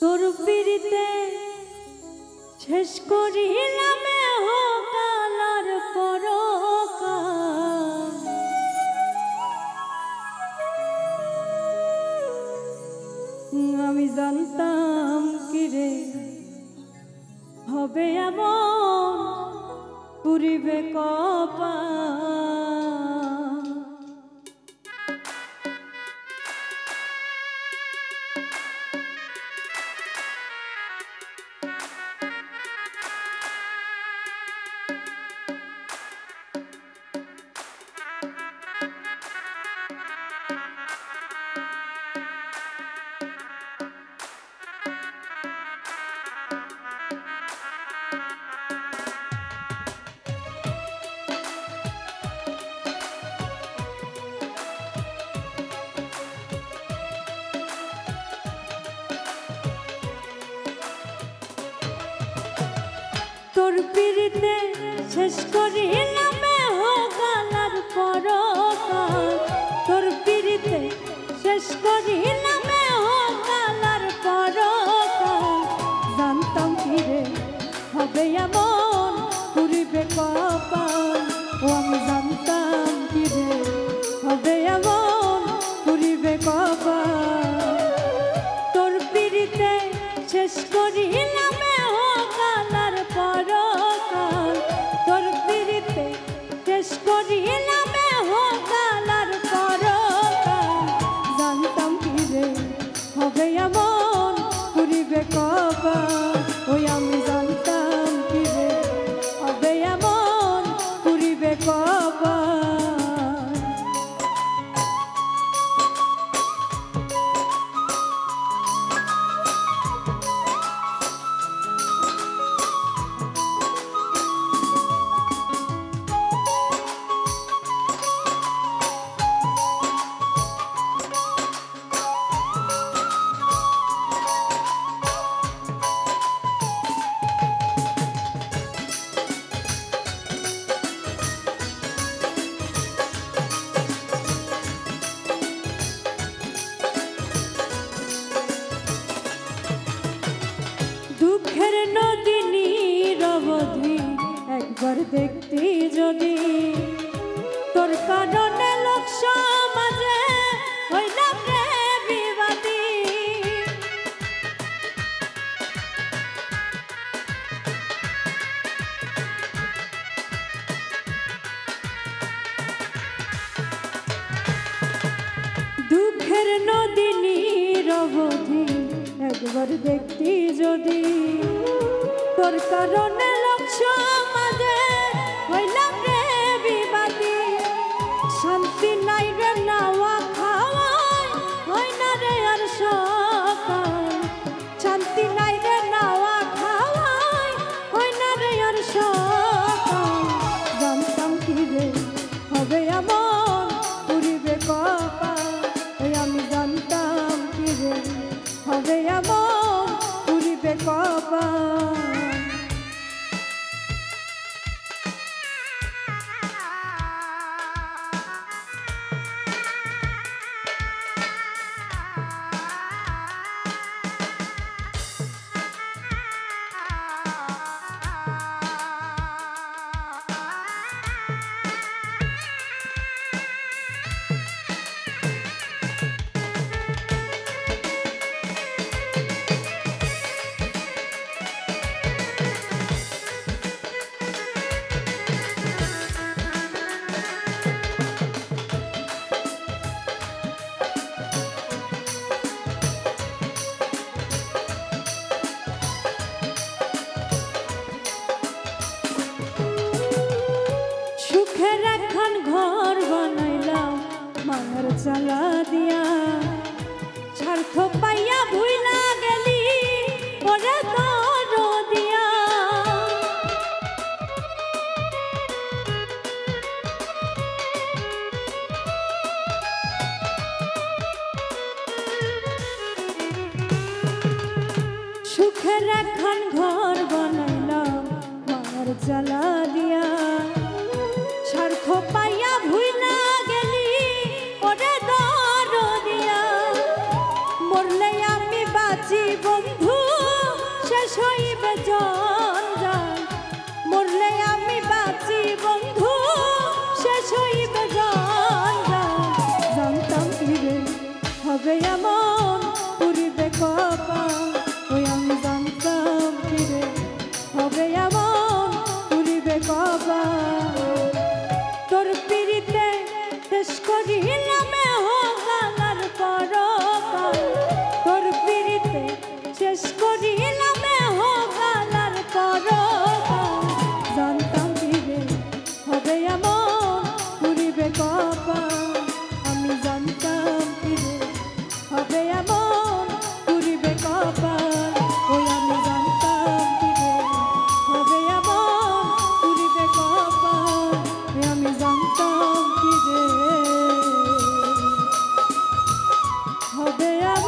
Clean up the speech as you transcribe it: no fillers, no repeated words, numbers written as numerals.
তোর পিড়িতে শেষ করিলাম কালার পরকাল। আমি জানতাম কি রে হবে এমন পুরিবে কপাল। তোর পিড়িতে শেষ করিলাম কালার পরকাল। তোর পিড়িতে শেষ করিলাম কালার পরকাল। জানতাম কি রে হবে এমন পুরিবে কপাল। ও আমি জানতাম কি রে হবে এমন পুরিবে কপাল। তোর পিড়িতে শেষ করিলাম কালার পরকাল। তোর পিড়িতে শেষ করিলাম কালার পরকাল। জানতাম কি রে হবে এমন পুরিবে কপাল। ওই আমি জানতাম কি রে হবে এমন পুরিবে কপাল। দুঃখের নদী নিরবধি একবার দেখতি যদি, তোর কারণে লোক সমাজে হইলাম রে বিবাদী। দুঃখের নদী নিরবধি একবার দেখতি যদি, তোর কারণে লোক সমাজে হইলাম রে বিবাদী। শান্তি নাই রে নাওয়া খাওয়াই হয় না রে আর সকাল। শান্তি নাই রে নাওয়া খাওয়াই হয় না রে আর সকাল। জানতাম কি রে হবে এমন পুরিবে কপাল। আমি জানতাম কি রে হবে এমন পুরিবে কপাল। সুখের একখান ঘর বানাইলাম মায়ের চালা দিয়া। স্বার্থ পাইয়া ভুইলা গেলি ওরে তোর দিয়া। সুখের একখান ঘর বানাইলাম মায়ের চালা দিয়া। স্বার্থ পাইয়া ভুইলা গেলি ওরে দরদিয়া। মরলে আমি বাঁচি বন্ধু হবে এমন পুরিবে কপাল ওই আমি জানতাম ফিরে হবে এমন পুরিবে কপাল তোর পিড়িতে শেষ করিলাম হোগালার পরকাল তোর পিড়িতে শেষ করিলাম হোগালার পরকাল জানতাম ফিরে হবে এমন পুরিবে কপাল আমি জানতাম ফিরে হবে এমন পুরিবে কপাল ওই আমি জানতাম ফিরে হবে এমন পুরিবে কপাল ওই আমি জানতাম ফিরে হবে এমন